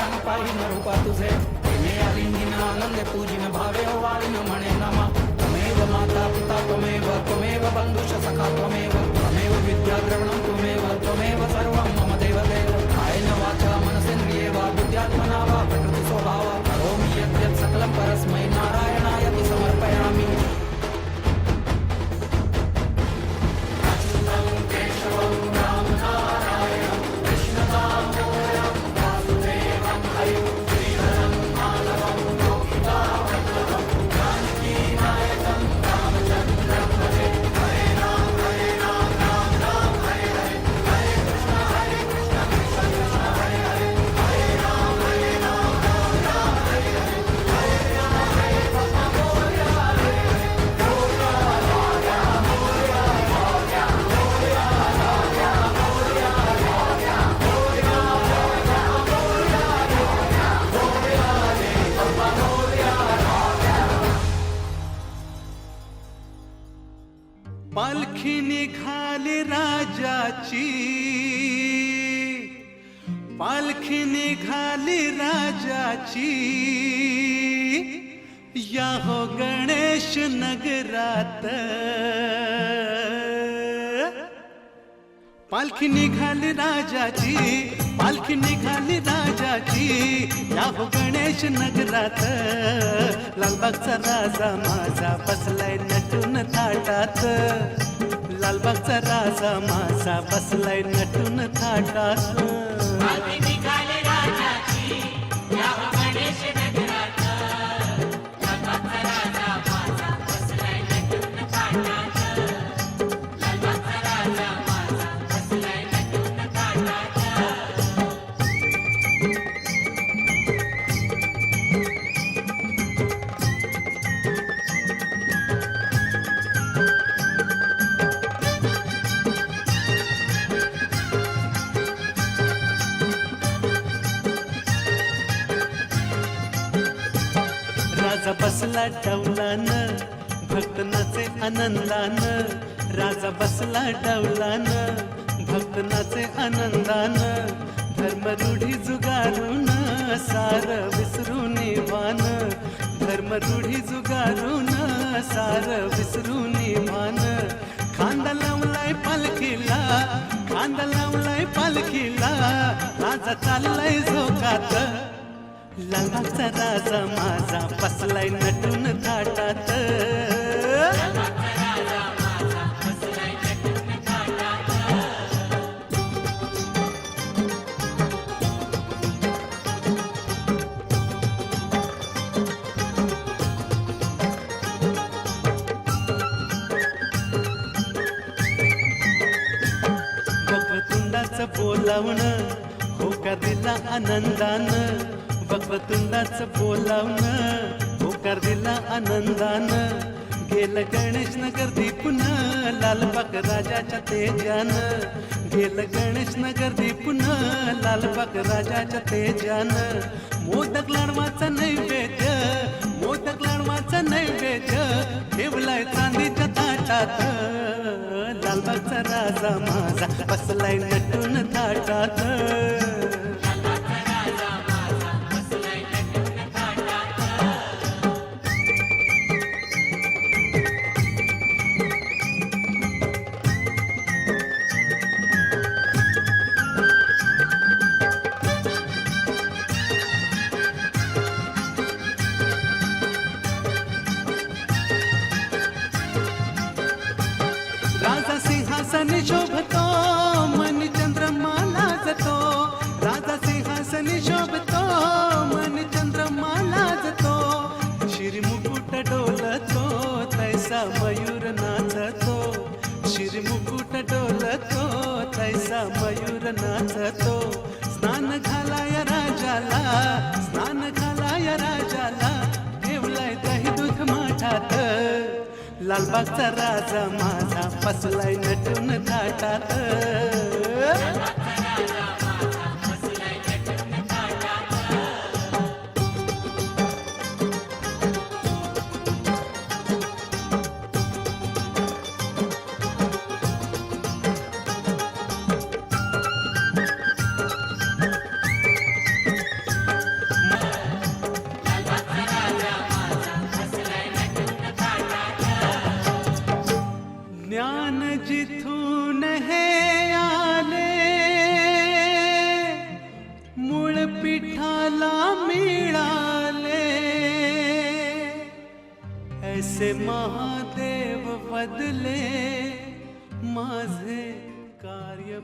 प्राण पाहिन रूपा तुझे प्रेमे आलिंगिन आनंदे पूजिन भावे वाळीन म्हणे नमा त्वमेव माता पिता त्वमेव बंधुश सखा त्वमेव विद्या द्रवणं त्वमेव सर्वं मम देवदेव कायेन वाचा मनसेन्द्रिये वा बुद्ध्यात्मना वा प्रकृति स्वभावा करोमि यद्यत् सकलं परस्मै नारायणाय ति समर्पयामि पालखी निघाली राजाची पालखी निघाली राजाची या हो गणेश नगरात पालखी निघाली राजाची पालखी निघाली राजाची या हो गणेश नगरात लालबागचा राजा माझा बसलाय नटून थाटात लालबागचा राजा माझा बसलाय नटून थाटात पालखी निघाली राजाची या हो गणेश नगरात लालबागचा राजा माझा बसलाय नटून थाटात लालबागचा राजा माझा बसलाय नटून थाटात राजा बसला डौलान भक्त नाचे आनंदान राजा बसला डौलान भक्त नाचे आनंदान धर्मरूढी जुगारून सार विसरून वान धर्मरूढी जुगारून सार विसरून वान खांदा लावलाय पालखीला खांदा लावलाय पालखीला राजा चाललाय झोकात लालबागचा राजा माझा बसलाय नटून थाटात वक्रतुंडाचं बोलावणं होकार दिला आनंदानं वक्रतुंडाचं बोलावणं होकार दिला आनंदानं गेलं गणेश नगर दीपून लालबाग राजाच्या तेजानं गेलं गणेश नगर दीपून लालबाग राजाच्या तेजानं मोदक लाडवाचा नैवेद्य मोदक लाडवाचा नैवेद्य ठेवलाय चांदीच्या ताटात लालबागचा राजा माझा बसलाय नटून थाटात राजा सिंहासन शोभतो मन चंद्रमा लाजतो राजा सिंहासन शोभतो मन चंद्रमा लाजतो शिरी मुकुट डोलतो तैसा मयूर नाचतो शिरी मुकुट डोलतो तैसा मयूर नाचतो स्नान घालाय राजाला स्नान घालाय राजाला ठेवलाय दही दूध माठात लालबागचा राजा माझा बसलाय नटून थाटात ऐसे महादेव बदले माझे कार्य